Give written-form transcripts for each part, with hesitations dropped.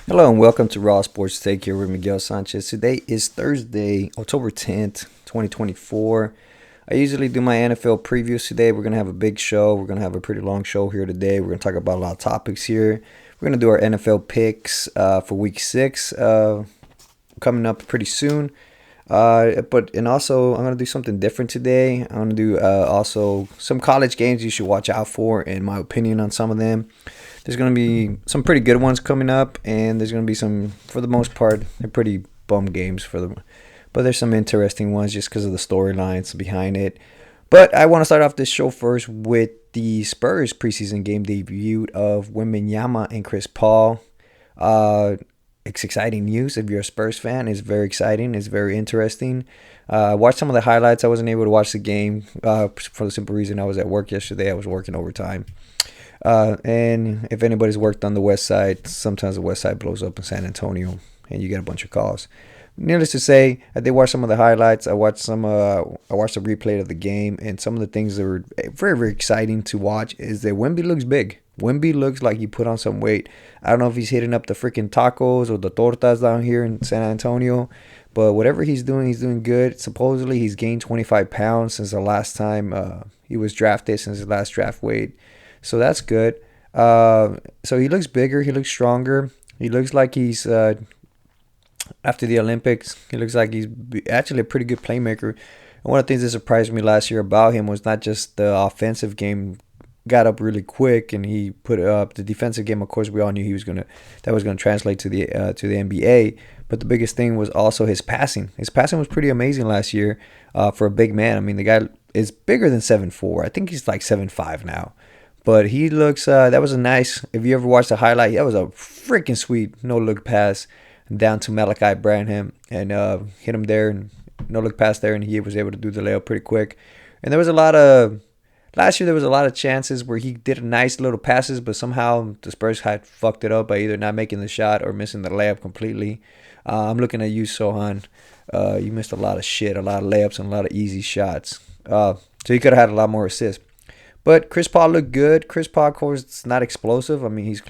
Hello and welcome to Raw Sports Take here with Miguel Sanchez. Today is Thursday, October 10th, 2024. I usually do my NFL previews today. We're going to have a big show. We're going to have a pretty long show here today. We're going to talk about a lot of topics here. We're going to do our NFL picks for week 6 coming up pretty soon. And also, I'm going to do something different today. I'm going to do also some college games you should watch out for, in my opinion, on some of them. There's going to be some pretty good ones coming up, and there's going to be some, for the most part, they're pretty bum games for them. But there's some interesting ones just because of the storylines behind it. But I want to start off this show first with the Spurs preseason game debut of Wembanyama and Chris Paul. It's exciting news. If you're a Spurs fan, it's very exciting. It's very interesting. Watched some of the highlights. I wasn't able to watch the game for the simple reason I was at work yesterday. I was working overtime. And if anybody's worked on the west side, sometimes the west side blows up in San Antonio and you get a bunch of calls. Needless to say, I did watch some of the highlights. I watched the replay of the game, and some of the things that were very, very exciting to watch is that Wemby looks big. Wemby looks like he put on some weight. I don't know if he's hitting up the freaking tacos or the tortas down here in San Antonio, but whatever he's doing good. Supposedly he's gained 25 pounds since the last time he was drafted, since his last draft weight. So that's good. So he looks bigger. He looks stronger. He looks like he's, after the Olympics, he looks like he's actually a pretty good playmaker. And one of the things that surprised me last year about him was not just the offensive game got up really quick, and he put up the defensive game. Of course, we all knew that was gonna translate to the NBA. But the biggest thing was also his passing. His passing was pretty amazing last year for a big man. I mean, the guy is bigger than 7'4". I think he's like 7'5" now. But he looks, that was a nice, if you ever watched the highlight, that was a freaking sweet no-look pass down to Malachi Branham, and hit him there, and no-look pass there, and he was able to do the layup pretty quick. And last year there was a lot of chances where he did nice little passes, but somehow the Spurs had fucked it up by either not making the shot or missing the layup completely. I'm looking at you, Sohan. You missed a lot of shit, a lot of layups, and a lot of easy shots. So he could have had a lot more assists. But Chris Paul looked good. Chris Paul, of course, is not explosive. I mean, he's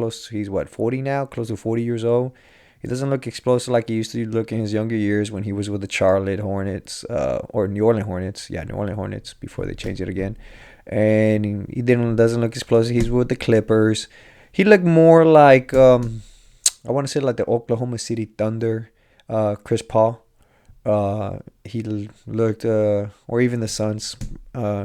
what, 40 now? Close to 40 years old. He doesn't look explosive like he used to look in his younger years when he was with the Charlotte Hornets, or New Orleans Hornets. Yeah, New Orleans Hornets before they changed it again. And he doesn't look explosive. He's with the Clippers. He looked more like, I want to say like the Oklahoma City Thunder, Chris Paul. He looked, or even the Suns,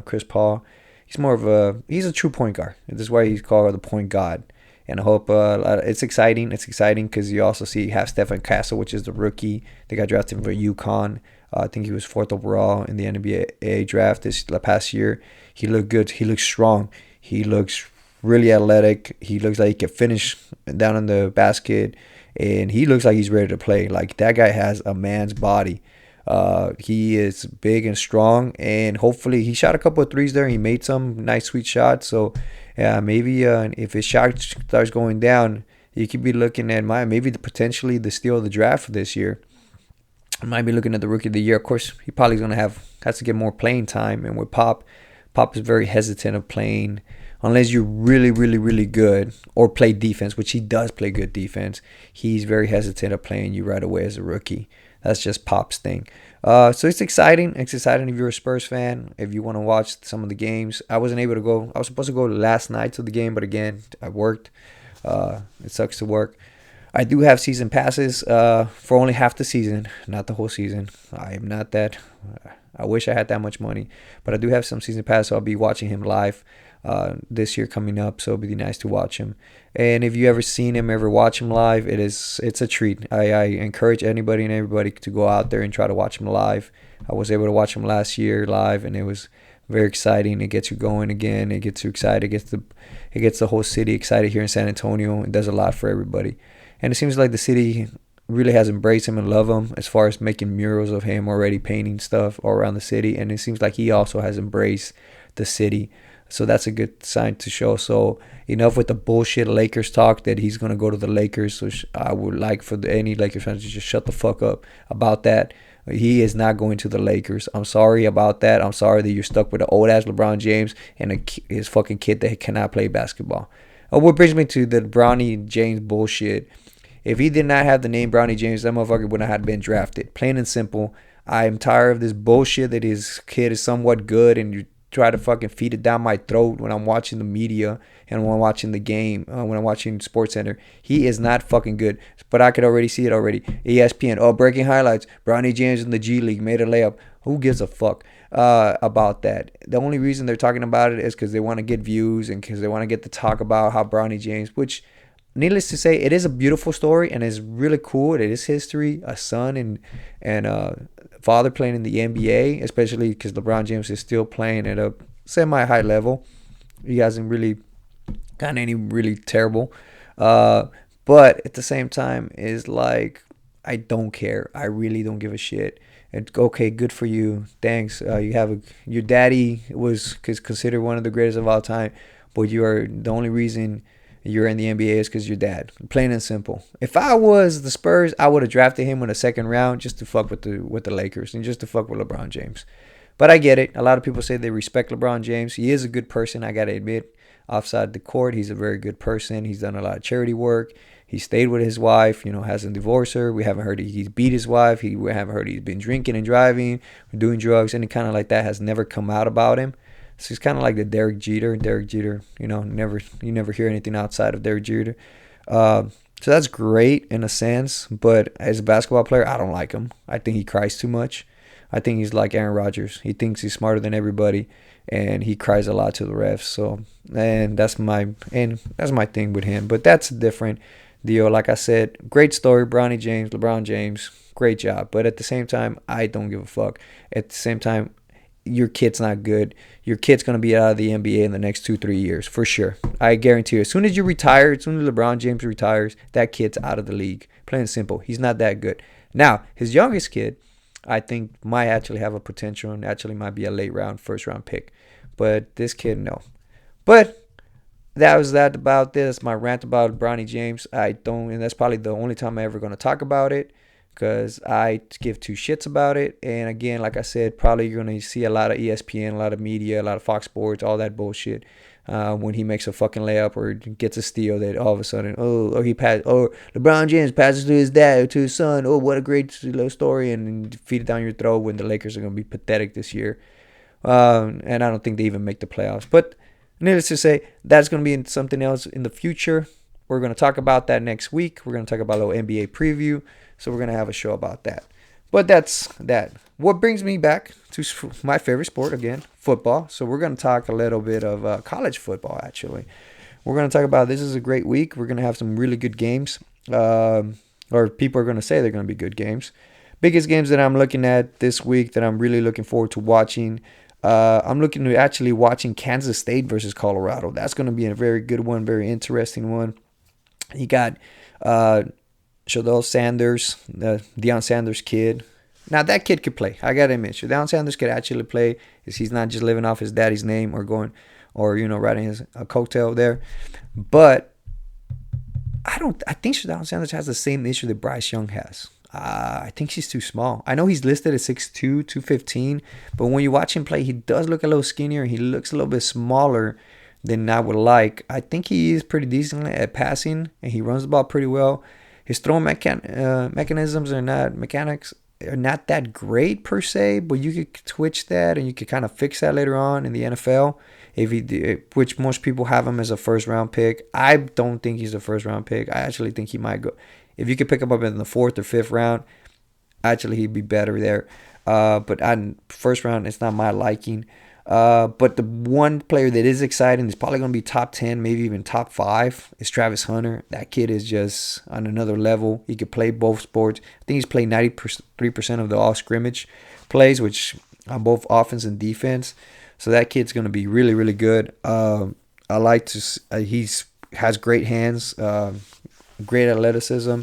Chris Paul. He's a true point guard. This is why he's called the point guard. And I hope it's exciting. It's exciting because you also see you have Stephen Castle, which is the rookie. They got drafted for UConn. I think he was 4th overall in the NBA draft this past year. He looked good. He looks strong. He looks really athletic. He looks like he can finish down in the basket. And he looks like he's ready to play. Like, that guy has a man's body. He is big and strong, and hopefully he shot a couple of threes there. He made some nice, sweet shots. So, yeah, maybe if his shot starts going down, you could be looking at maybe potentially the steal of the draft for this year. I might be looking at the rookie of the year. Of course, he probably has to get more playing time. And with Pop is very hesitant of playing unless you're really, really, really good or play defense, which he does play good defense. He's very hesitant of playing you right away as a rookie. That's just Pop's thing. So it's exciting. It's exciting if you're a Spurs fan, if you want to watch some of the games. I wasn't able to go. I was supposed to go last night to the game, but again, I worked. It sucks to work. I do have season passes for only half the season, not the whole season. I am not that. I wish I had that much money, but I do have some season pass, so I'll be watching him live this year coming up. So it'll be nice to watch him. And if you ever seen him, ever watch him live, it's a treat. I encourage anybody and everybody to go out there and try to watch him live. I was able to watch him last year live, and it was very exciting. It gets you going again. It gets you excited. It gets the whole city excited here in San Antonio. It does a lot for everybody. And it seems like the city really has embraced him and love him as far as making murals of him already, painting stuff all around the city. And it seems like he also has embraced the city. So that's a good sign to show. So enough with the bullshit Lakers talk that he's going to go to the Lakers. So I would like for any Lakers fans to just shut the fuck up about that. He is not going to the Lakers. I'm sorry about that. I'm sorry that you're stuck with an old-ass LeBron James and his fucking kid that cannot play basketball. What brings me to the Bronny James bullshit If he did not have the name Bronny James, that motherfucker would not have been drafted. Plain and simple. I'm tired of this bullshit that his kid is somewhat good and you try to fucking feed it down my throat when I'm watching the media and when I'm watching the game, when I'm watching SportsCenter. He is not fucking good. But I could already see it already. ESPN, breaking highlights. Bronny James in the G League made a layup. Who gives a fuck about that? The only reason they're talking about it is because they want to get views and because they want to get to talk about how Bronny James, which, needless to say, it is a beautiful story and it's really cool. It is history. A son and father playing in the NBA, especially because LeBron James is still playing at a semi-high level. He hasn't really gotten any really terrible. But at the same time, is like, I don't care. I really don't give a shit. And okay, good for you. Thanks. Your daddy was considered one of the greatest of all time, but you are the only reason you're in the NBA is because your dad. Plain and simple. If I was the Spurs, I would have drafted him in the second round just to fuck with the Lakers and just to fuck with LeBron James. But I get it. A lot of people say they respect LeBron James. He is a good person, I gotta admit. Offside the court, he's a very good person. He's done a lot of charity work. He stayed with his wife, hasn't divorced her. We haven't heard he's beat his wife. We haven't heard he's been drinking and driving, doing drugs. Any kind of like that has never come out about him. So he's kind of like the Derek Jeter. You never hear anything outside of Derek Jeter. So that's great in a sense, but as a basketball player, I don't like him. I think he cries too much. I think he's like Aaron Rodgers. He thinks he's smarter than everybody, and he cries a lot to the refs. So, and that's my thing with him. But that's a different deal. Like I said, great story, Bronny James, LeBron James, great job. But at the same time, I don't give a fuck. At the same time, your kid's not good. Your kid's going to be out of the NBA in the next 2-3 years, for sure. I guarantee you. As soon as you retire, as soon as LeBron James retires, that kid's out of the league. Plain and simple. He's not that good. Now, his youngest kid, I think, might actually have a potential and actually might be a late round, first round pick. But this kid, no. But that was that about this. My rant about Bronny James. And that's probably the only time I'm ever going to talk about it, because I give two shits about it. And again, like I said, probably you're going to see a lot of ESPN, a lot of media, a lot of Fox Sports, all that bullshit. When he makes a fucking layup or gets a steal, that all of a sudden, LeBron James passes to his dad, to his son. Oh, what a great little story, and feed it down your throat when the Lakers are going to be pathetic this year. And I don't think they even make the playoffs. But needless to say, that's going to be something else in the future. We're going to talk about that next week. We're going to talk about a little NBA preview. So we're going to have a show about that. But that's that. What brings me back to my favorite sport, again, football. So we're going to talk a little bit of college football, actually. We're going to talk about, this is a great week. We're going to have some really good games. Or people are going to say they're going to be good games. Biggest games that I'm looking at this week that I'm really looking forward to watching. I'm looking to actually watching Kansas State versus Colorado. That's going to be a very good one, very interesting one. You got Shadell Sanders, the Deion Sanders kid. Now, that kid could play. I got to admit, Shadell Sanders could actually play. He's not just living off his daddy's name or riding his coattail there. But I think Shadell Sanders has the same issue that Bryce Young has. I think he's too small. I know he's listed at 6'2", 215, but when you watch him play, he does look a little skinnier. He looks a little bit smaller than I would like. I think he is pretty decent at passing, and he runs the ball pretty well. His throwing mechanics are not that great per se, but you could twitch that and you could kind of fix that later on in the NFL. Which most people have him as a first round pick. I don't think he's a first round pick. I actually think he might go. If you could pick him up in the 4th or 5th round, actually he'd be better there. But first round, it's not my liking. But the one player that is exciting is probably going to be top 10, maybe even top 5, is Travis Hunter. That kid is just on another level. He could play both sports. I think he's played 93% of the all-scrimmage plays, which on both offense and defense. So that kid's going to be really, really good. I like to. Has great hands, great athleticism,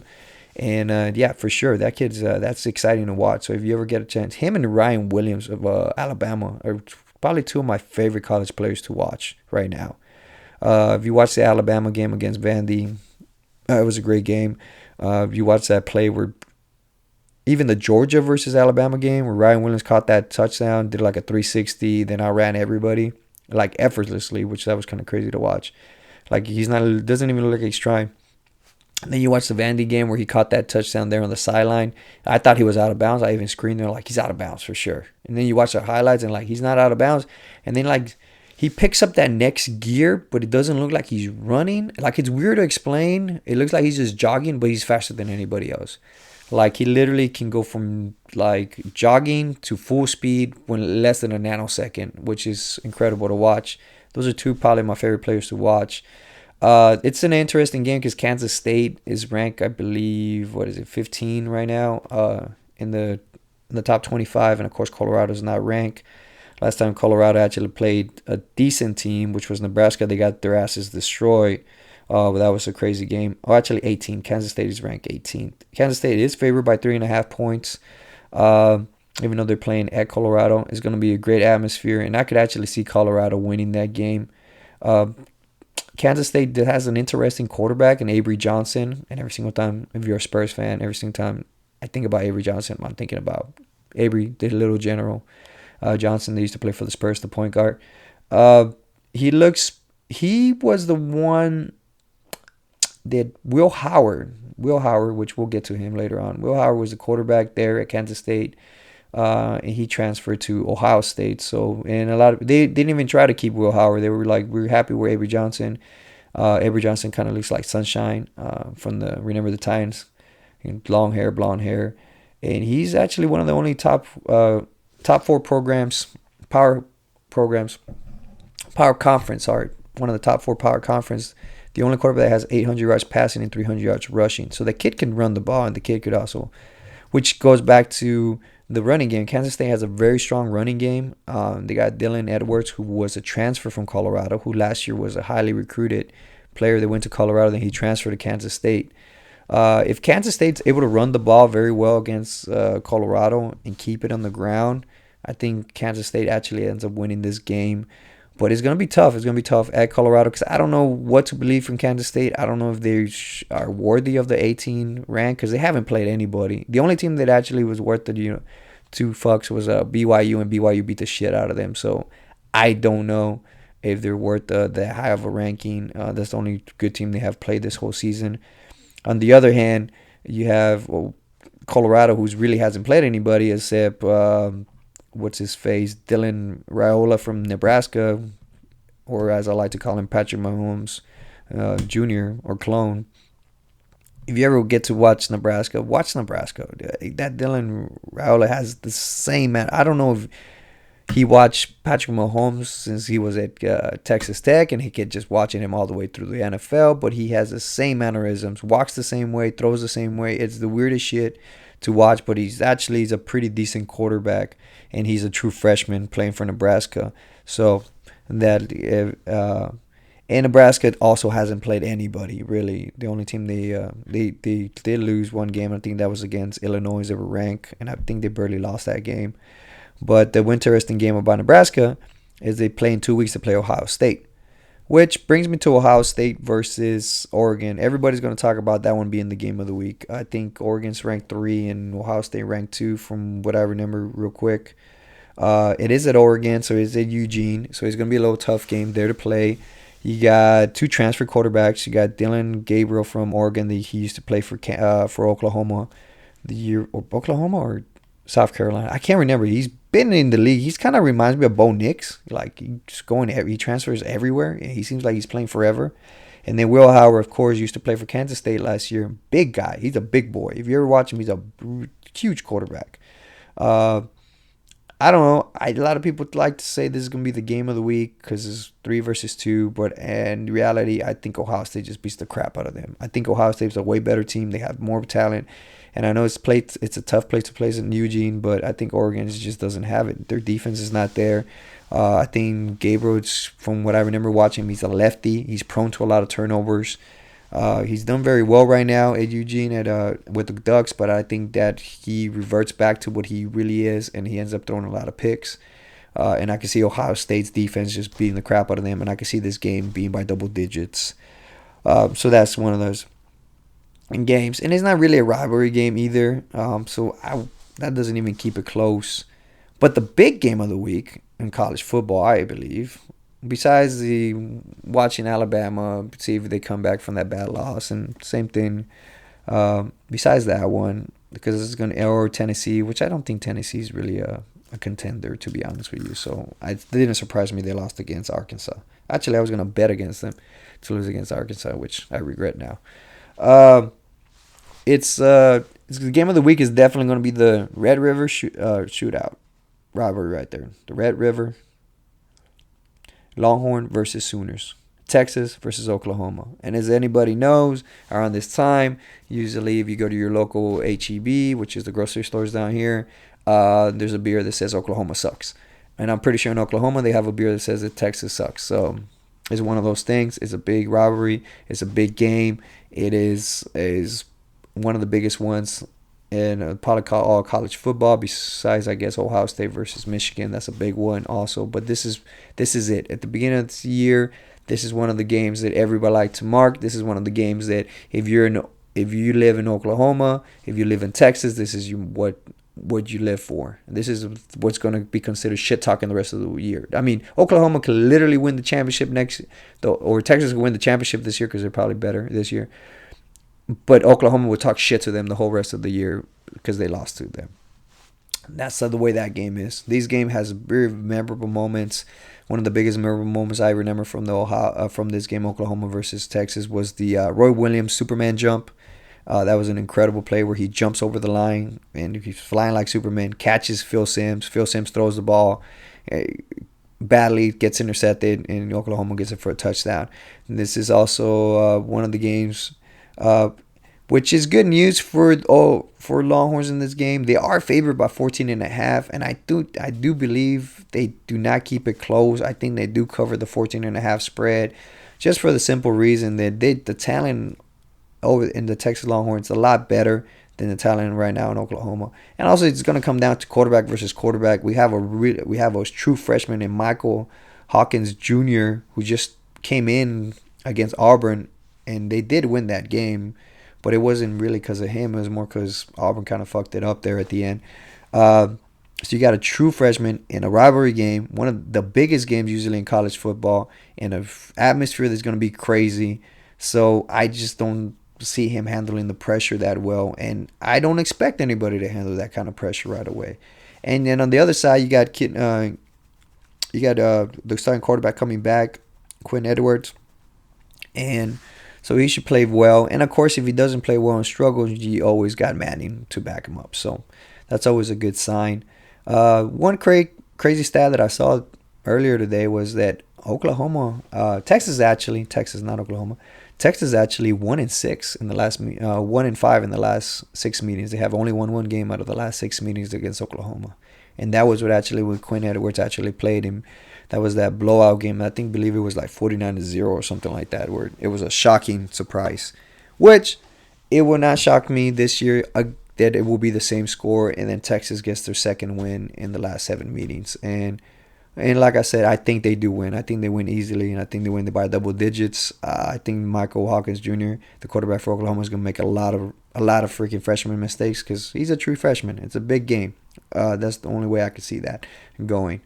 and yeah, for sure, that kid's that's exciting to watch. So if you ever get a chance, him and Ryan Williams of Alabama are probably two of my favorite college players to watch right now. If you watch the Alabama game against Vandy, it was a great game. If you watch that play where even the Georgia versus Alabama game where Ryan Williams caught that touchdown, did like a 360, then outran everybody like effortlessly, which that was kind of crazy to watch. Like doesn't even look like he's trying. And then you watch the Vandy game where he caught that touchdown there on the sideline. I thought he was out of bounds. I even screamed there like, he's out of bounds for sure. And then you watch the highlights and like, he's not out of bounds. And then like, he picks up that next gear, but it doesn't look like he's running. Like, it's weird to explain. It looks like he's just jogging, but he's faster than anybody else. Like, he literally can go from like jogging to full speed in less than a nanosecond, which is incredible to watch. Those are two probably my favorite players to watch. It's an interesting game because Kansas State is ranked, I believe, 15 right now, in the top 25, and of course Colorado's not ranked. Last time Colorado actually played a decent team, which was Nebraska, they got their asses destroyed. But that was a crazy game. Oh, actually 18. Kansas State is ranked 18th. Kansas State is favored by 3.5 points. Even though they're playing at Colorado, it's going to be a great atmosphere, and I could actually see Colorado winning that game. Kansas State has an interesting quarterback in Avery Johnson, and every single time, if you're a Spurs fan, every single time I think about Avery Johnson, I'm thinking about Avery, the little general Johnson. They used to play for the Spurs, the point guard. He was the one that Will Howard, which we'll get to him later on. Will Howard was the quarterback there at Kansas State. And he transferred to Ohio State. So, and they didn't even try to keep Will Howard. They were like, we're happy with Avery Johnson. Avery Johnson kind of looks like Sunshine from the Remember the Titans. Long hair, blonde hair, and he's actually one of the only top 4 programs, power conference. Sorry, one of the top 4 power conference. The only quarterback that has 800 yards passing and 300 yards rushing. So the kid can run the ball, and the kid could also, which goes back to the running game. Kansas State has a very strong running game. They got Dylan Edwards, who was a transfer from Colorado, who last year was a highly recruited player that went to Colorado, then he transferred to Kansas State. If Kansas State's able to run the ball very well against Colorado and keep it on the ground, I think Kansas State actually ends up winning this game. But it's going to be tough. It's going to be tough at Colorado because I don't know what to believe from Kansas State. I don't know if they are worthy of the 18 rank because they haven't played anybody. The only team that actually was worth the 2 fucks was BYU, and BYU beat the shit out of them. So I don't know if they're worth that high of a ranking. That's the only good team they have played this whole season. On the other hand, you have Colorado, who really hasn't played anybody except Dylan Raiola from Nebraska, or as I like to call him, Patrick Mahomes Jr. or clone. If you ever get to watch Nebraska. That Dylan Raiola has the same. I don't know if he watched Patrick Mahomes since he was at Texas Tech, and he could just watching him all the way through the NFL, but he has the same mannerisms, walks the same way, throws the same way. It's the weirdest shit to watch, but he's a pretty decent quarterback, and he's a true freshman playing for Nebraska. So that and Nebraska also hasn't played anybody really. The only team they did lose one game. I think that was against Illinois. They were ranked, and I think they barely lost that game. But the interesting game about Nebraska is they play in 2 weeks to play Ohio State, which brings me to Ohio State versus Oregon. Everybody's going to talk about that one being the game of the week. I think Oregon's ranked 3 and Ohio State ranked 2 from what I remember real quick. It is at Oregon, so it's at Eugene. So it's going to be a little tough game there to play. You got 2 transfer quarterbacks. You got Dylan Gabriel from Oregon. He used to play for Oklahoma Oklahoma or South Carolina. I can't remember. He's been in the league. He's kind of reminds me of Bo Nix. Like, he transfers everywhere. He seems like he's playing forever. And then Will Howard, of course, used to play for Kansas State last year. Big guy. He's a big boy. If you ever watch him, he's a huge quarterback. I don't know. A lot of people like to say this is going to be the game of the week because it's 3 versus 2. But in reality, I think Ohio State just beats the crap out of them. I think Ohio State's a way better team. They have more talent. And I know it's a tough place to play in Eugene, but I think Oregon just doesn't have it. Their defense is not there. I think Gabriel, from what I remember watching him, he's a lefty. He's prone to a lot of turnovers. He's done very well right now at Eugene with the Ducks, but I think that he reverts back to what he really is, and he ends up throwing a lot of picks. And I can see Ohio State's defense just beating the crap out of them, and I can see this game being by double digits. So that's one of those games, and it's not really a rivalry game either. That doesn't even keep it close. But the big game of the week in college football, I believe, besides the watching Alabama, see if they come back from that bad loss, and same thing. Besides that one, because it's going to or Tennessee, which I don't think Tennessee is really a contender, to be honest with you. So it didn't surprise me they lost against Arkansas. Actually, I was going to bet against them to lose against Arkansas, which I regret now. Uh, it's the game of the week is definitely going to be the Red River shootout rivalry right there. The Red River Longhorn versus Sooners. Texas versus Oklahoma. And as anybody knows, around this time, usually if you go to your local HEB, which is the grocery stores down here, there's a beer that says Oklahoma sucks. And I'm pretty sure in Oklahoma they have a beer that says that Texas sucks. So it's one of those things. It's a big rivalry. It's a big game. It is one of the biggest ones in probably all college football. Besides, I guess Ohio State versus Michigan. That's a big one also. But this is it. At the beginning of the year, this is one of the games that everybody like to mark. This is one of the games that if you live in Oklahoma, if you live in Texas, this is what you live for. This is what's going to be considered shit talking the rest of the year. I mean, Oklahoma could literally win the championship or Texas could win the championship this year because they're probably better this year. But Oklahoma would talk shit to them the whole rest of the year because they lost to them. That's the way that game is. This game has very memorable moments. One of the biggest memorable moments I remember from from this game, Oklahoma versus Texas, was the Roy Williams Superman jump. That was an incredible play where he jumps over the line and he's flying like Superman, catches Phil Simms. Phil Simms throws the ball badly, gets intercepted, and Oklahoma gets it for a touchdown. And this is also one of the games, which is good news for Longhorns in this game. They are favored by 14.5, and I do believe they do not keep it close. I think they do cover the 14.5 spread, just for the simple reason that the talent over in the Texas Longhorns a lot better than the talent right now in Oklahoma. And also it's going to come down to quarterback versus quarterback. We have a true freshman in Michael Hawkins Jr. who just came in against Auburn, and they did win that game, but it wasn't really because of him. It was more because Auburn kind of fucked it up there at the end. So you got a true freshman in a rivalry game, one of the biggest games usually in college football, in an atmosphere that's going to be crazy. So I just don't see him handling the pressure that well, and I don't expect anybody to handle that kind of pressure right away. And then on the other side, you got the starting quarterback coming back, Quinn Edwards, and so he should play well. And of course, if he doesn't play well and struggles, you always got Manning to back him up. So that's always a good sign. One crazy stat that I saw earlier today was that Texas actually 1-6 in the last 1-5 in the last 6 meetings. They have only won one game out of the last 6 meetings against Oklahoma, and that was when Quinn Edwards actually played him. That was that blowout game. Believe it was like 49-0 or something like that, where it was a shocking surprise. Which it will not shock me this year that it will be the same score, and then Texas gets their second win in the last 7 meetings. And like I said, I think they do win. I think they win easily, and I think they win by double digits. I think Michael Hawkins Jr., the quarterback for Oklahoma, is going to make a lot of freaking freshman mistakes because he's a true freshman. It's a big game. That's the only way I could see that going.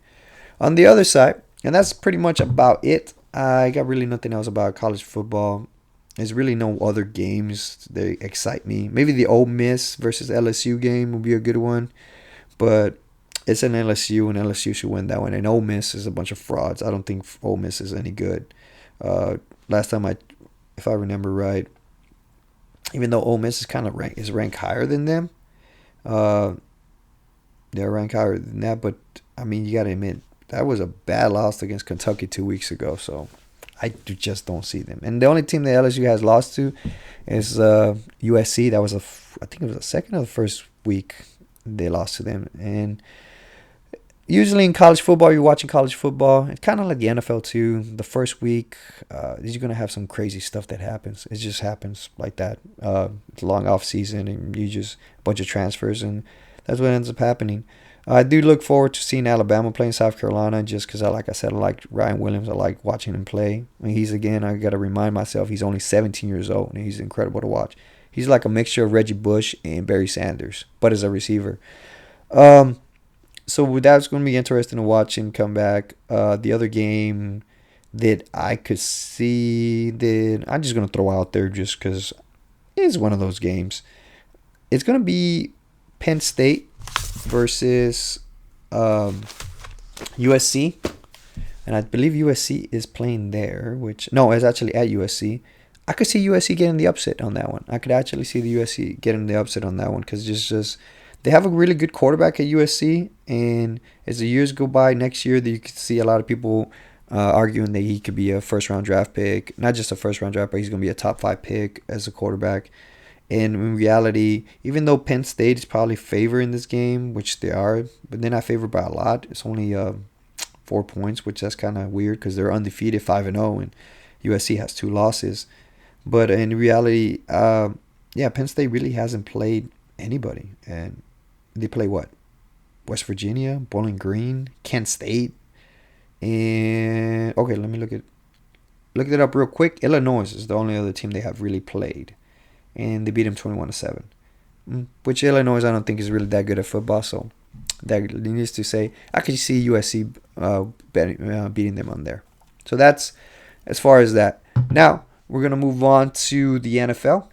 On the other side, and that's pretty much about it. I got really nothing else about college football. There's really no other games that excite me. Maybe the Ole Miss versus LSU game will be a good one, but it's an LSU, and LSU should win that one. And Ole Miss is a bunch of frauds. I don't think Ole Miss is any good. Last time if I remember right, even though Ole Miss is ranked higher than them, they're ranked higher than that. But I mean, you got to admit that was a bad loss against Kentucky 2 weeks ago. So I just don't see them. And the only team that LSU has lost to is USC. That was I think it was the second or the first week they lost to them. And usually in college football, you're watching college football. It's kind of like the NFL too. The first week, you're going to have some crazy stuff that happens. It just happens like that. It's a long off season, and you just a bunch of transfers, and that's what ends up happening. I do look forward to seeing Alabama playing South Carolina just because, like I said, I like Ryan Williams. I like watching him play. I mean, I got to remind myself, he's only 17 years old, and he's incredible to watch. He's like a mixture of Reggie Bush and Barry Sanders, but as a receiver. So that's going to be interesting to watch him come back. The other game that I could see that I'm just gonna throw out there just because it's one of those games. It's gonna be Penn State versus um, USC, and I believe USC is playing there. Which no, it's actually at USC. I could see USC getting the upset on that one. I could actually see the USC getting the upset on that one because just they have a really good quarterback at USC, and as the years go by, next year that you could see a lot of people arguing that he could be a first round draft pick, not just a first round draft, but he's going to be a top 5 pick as a quarterback. And in reality, even though Penn State is probably favored in this game, which they are, but they're not favored by a lot. It's only 4 points, which that's kind of weird because they're undefeated 5-0, and USC has 2 losses. But in reality, yeah, Penn State really hasn't played anybody, and they play what? West Virginia, Bowling Green, Kent State, and okay, let me look it up real quick. Illinois is the only other team they have really played, and they beat them 21-7. Which Illinois I don't think is really that good at football, so that needs to say I could see USC beating them on there. So that's as far as that. Now we're gonna move on to the NFL.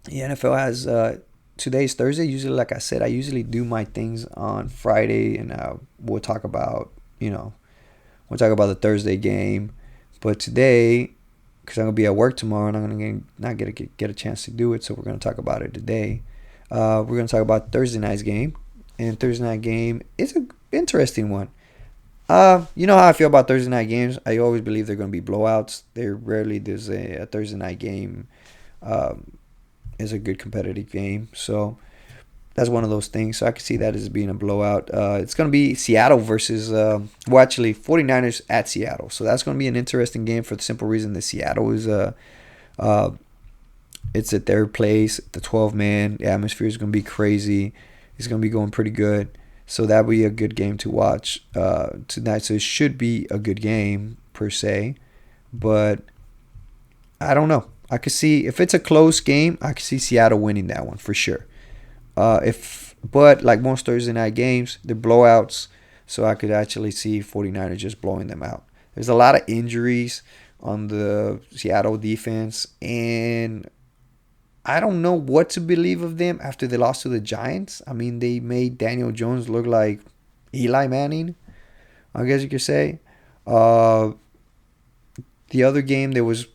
The NFL has today's Thursday. Usually, like I said, I usually do my things on Friday, and we'll talk about the Thursday game. But today, because I'm gonna be at work tomorrow, and I'm gonna not get a chance to do it, so we're gonna talk about it today. We're gonna talk about Thursday night's game, and Thursday night game is an interesting one. You know how I feel about Thursday night games. I always believe they're gonna be blowouts. There rarely there's a Thursday night game is a good competitive game. So that's one of those things. So I can see that as being a blowout. It's going to be Seattle versus, 49ers at Seattle. So that's going to be an interesting game for the simple reason that Seattle is, it's at their place, the 12-man. The atmosphere is going to be crazy. It's going to be going pretty good. So that'll be a good game to watch tonight. So it should be a good game per se. But I don't know. I could see if it's a close game, I could see Seattle winning that one for sure. But like most Thursday night games, they're blowouts, so I could actually see 49ers just blowing them out. There's a lot of injuries on the Seattle defense, and I don't know what to believe of them after they lost to the Giants. I mean, they made Daniel Jones look like Eli Manning, I guess you could say. The other game there was,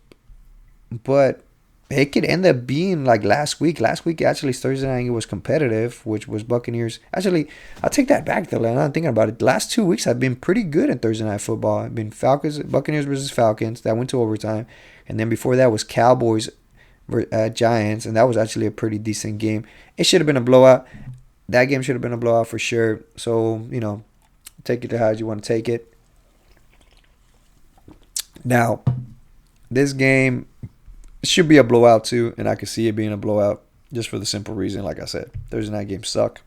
but it could end up being like last week. Last week, actually, Thursday night it was competitive, which was Buccaneers. Actually, I'll take that back though. I'm thinking about it. The last 2 weeks have been pretty good in Thursday night football. I've been Buccaneers versus Falcons. That went to overtime, and then before that was Cowboys at Giants, and that was actually a pretty decent game. It should have been a blowout. That game should have been a blowout for sure. So take it to how you want to take it. Now, this game should be a blowout too, and I could see it being a blowout just for the simple reason, like I said, Thursday night games suck.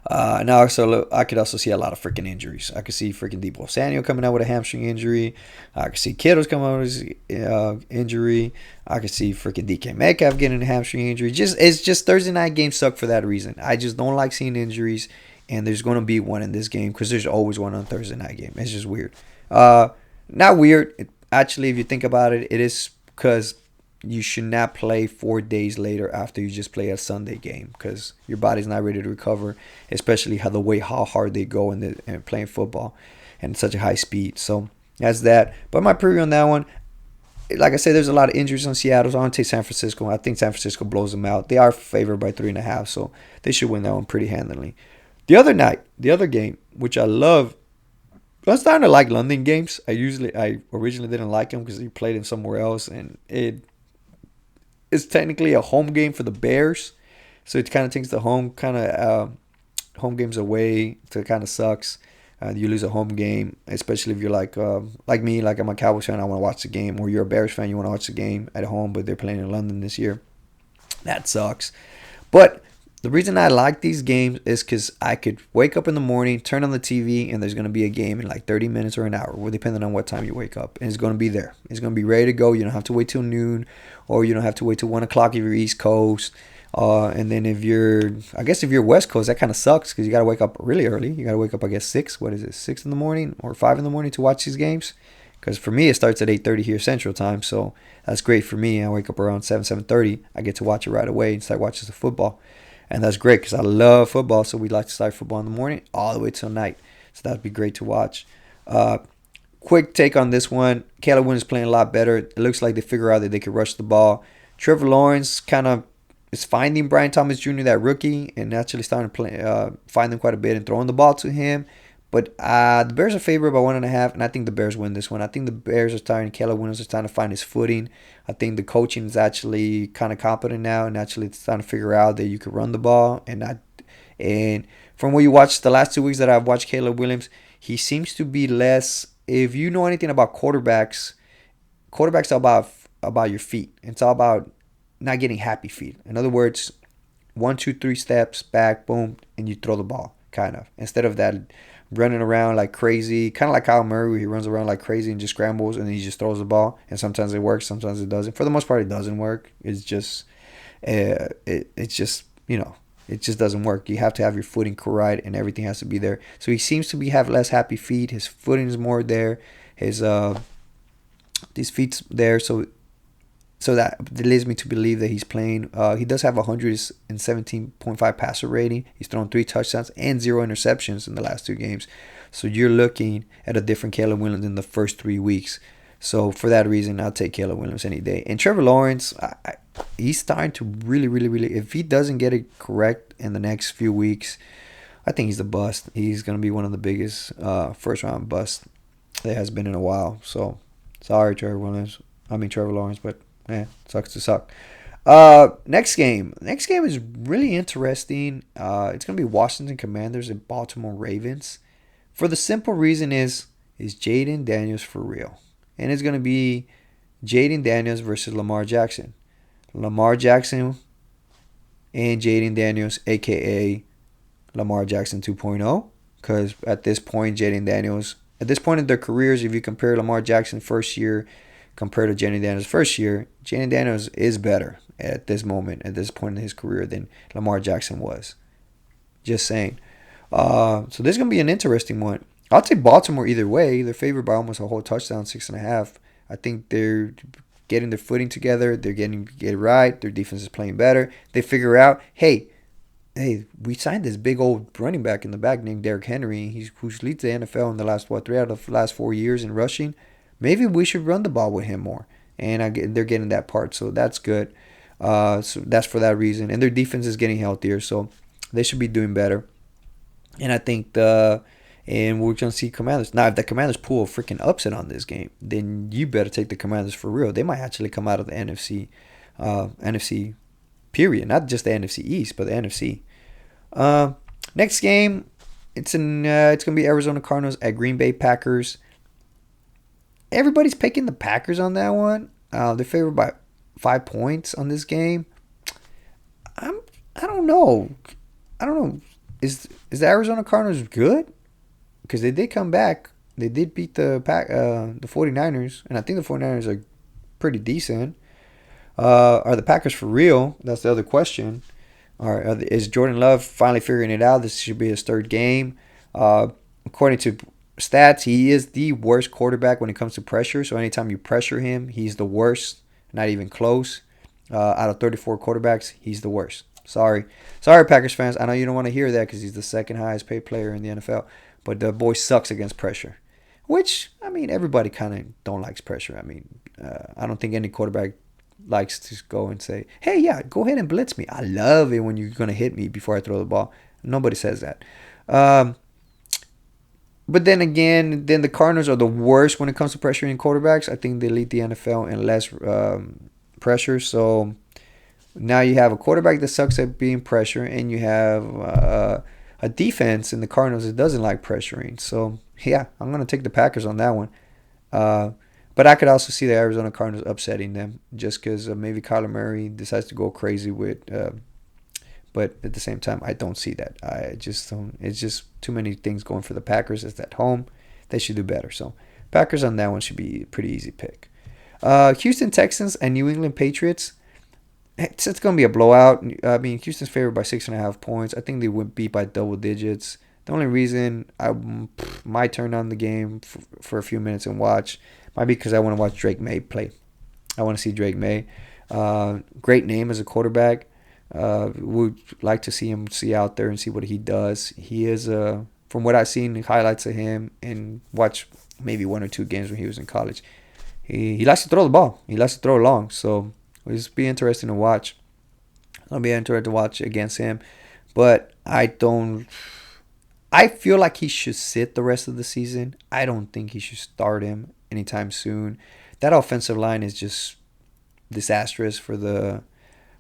Now, I could also see a lot of freaking injuries. I could see freaking Deebo Samuel coming out with a hamstring injury. I could see Kittle's coming out with an injury. I could see freaking DK Metcalf getting a hamstring injury. It's just Thursday night games suck for that reason. I just don't like seeing injuries, and there's going to be one in this game because there's always one on Thursday night game. It's just weird. Not weird. Actually, if you think about it, it is because you should not play 4 days later after you just play a Sunday game because your body's not ready to recover, especially how hard they go in playing football and such a high speed. So that's that. But my preview on that one, like I said, there's a lot of injuries on Seattle. So I'm going to take San Francisco. I think San Francisco blows them out. They are favored by 3.5, so they should win that one pretty handily. The other game, which I love, I'm starting to like London games. I originally didn't like them because they played in somewhere else, and it's technically a home game for the Bears, so it kind of takes the home games away. So it kind of sucks. You lose a home game, especially if you're like me, like I'm a Cowboys fan, I want to watch the game, or you're a Bears fan, you want to watch the game at home, but they're playing in London this year. That sucks. But the reason I like these games is because I could wake up in the morning, turn on the TV, and there's going to be a game in like 30 minutes or an hour, depending on what time you wake up. And it's going to be there. It's going to be ready to go. You don't have to wait till noon, or you don't have to wait till 1 o'clock if you're East Coast. And then if you're West Coast, that kind of sucks because you got to wake up really early. You got to wake up, I guess, 6 in the morning or 5 in the morning to watch these games Because for me, it starts at 8:30 here Central Time, so that's great for me. I wake up around 7:30. I get to watch it right away and start watching the football. And that's great because I love football, so we like to start football in the morning all the way till night. So that would be great to watch. Uh, Quick take on this one. Caleb Williams is playing a lot better. It looks like they figure out that they can rush the ball. Trevor Lawrence kind of is finding Brian Thomas Jr., that rookie, and actually starting to find them quite a bit and throwing the ball to him. But the Bears are favored by 1.5, and I think the Bears win this one. I think the Bears are starting, Caleb Williams is starting to find his footing. I think the coaching is actually kind of competent now, and actually it's starting to figure out that you can run the ball. And from what you watched the last 2 weeks that I've watched Caleb Williams, he seems to be less. If you know anything about quarterbacks are about your feet. It's all about not getting happy feet. In other words, 1, 2, 3 steps back, boom, and you throw the ball, kind of. Instead of that running around like crazy, kind of like Kyle Murray, where he runs around like crazy and just scrambles and then he just throws the ball. And sometimes it works, sometimes it doesn't. For the most part, it doesn't work. It's just, it's just, it just doesn't work. You have to have your footing correct and everything has to be there. So he seems to have less happy feet. His footing is more there. His feet's there. So that leads me to believe that he's playing. He does have 117.5 passer rating. He's thrown 3 touchdowns and 0 interceptions in the last 2 games. So you're looking at a different Caleb Williams in the first 3 weeks. So for that reason, I'll take Caleb Williams any day. And Trevor Lawrence, he's starting to really, if he doesn't get it correct in the next few weeks, I think he's the bust. He's going to be one of the biggest first-round busts there has been in a while. So sorry, Trevor Lawrence, but sucks to suck. Next game is really interesting. It's gonna be Washington Commanders and Baltimore Ravens. For the simple reason is Jaden Daniels for real? And it's gonna be Jaden Daniels versus Lamar Jackson. Lamar Jackson and Jaden Daniels, aka Lamar Jackson 2.0. Because at this point, at this point in their careers, if you compare Lamar Jackson first year compared to Jaden Daniels' first year, Jaden Daniels is better at this point in his career than Lamar Jackson was. Just saying. So this is going to be an interesting one. I'll take Baltimore either way. They're favored by almost a whole touchdown, 6.5. I think they're getting their footing together. They're getting it right. Their defense is playing better. They figure out, hey, we signed this big old running back in the back named Derrick Henry, who leads the NFL in the last 3 out of the last 4 years in rushing. Maybe we should run the ball with him more. And they're getting that part, so that's good. So that's for that reason. And their defense is getting healthier, so they should be doing better. And I think and we're going to see Commanders. Now, if the Commanders pull a freaking upset on this game, then you better take the Commanders for real. They might actually come out of the NFC period. Not just the NFC East, but the NFC. Next game, it's going to be Arizona Cardinals at Green Bay Packers. Everybody's picking the Packers on that one. They're favored by 5 points on this game. I don't know. Is the Arizona Cardinals good? Because they did come back. They did beat the 49ers, and I think the 49ers are pretty decent. Are the Packers for real? That's the other question. Is Jordan Love finally figuring it out? This should be his 3rd game. According to stats, he is the worst quarterback when it comes to pressure. So anytime you pressure him, he's the worst. Not even close. Out of 34 quarterbacks, he's the worst. Sorry, Packers fans. I know you don't want to hear that because he's the 2nd highest paid player in the NFL. But the boy sucks against pressure. Which, everybody kind of don't likes pressure. I don't think any quarterback likes to go and say, hey, yeah, go ahead and blitz me. I love it when you're going to hit me before I throw the ball. Nobody says that. But then again, the Cardinals are the worst when it comes to pressuring quarterbacks. I think they lead the NFL in less pressure. So now you have a quarterback that sucks at being pressure, and you have a defense in the Cardinals that doesn't like pressuring. So, yeah, I'm going to take the Packers on that one. But I could also see the Arizona Cardinals upsetting them just because maybe Kyler Murray decides to go crazy with but at the same time, I don't see that. I just don't. It's just too many things going for the Packers. It's at home. They should do better. So Packers on that one should be a pretty easy pick. Houston Texans and New England Patriots. It's going to be a blowout. Houston's favored by 6.5 points. I think they would beat by double digits. The only reason I might turn on the game for a few minutes and watch Might be because I want to watch Drake May play. I want to see Drake May. Great name as a quarterback. Would like to see him out there and see what he does. He is, from what I've seen, highlights of him and watch maybe 1 or 2 games when he was in college. He likes to throw the ball. He likes to throw long. So it'll just be interesting to watch. It'll be interesting to watch against him. But I feel like he should sit the rest of the season. I don't think he should start him anytime soon. That offensive line is just disastrous for the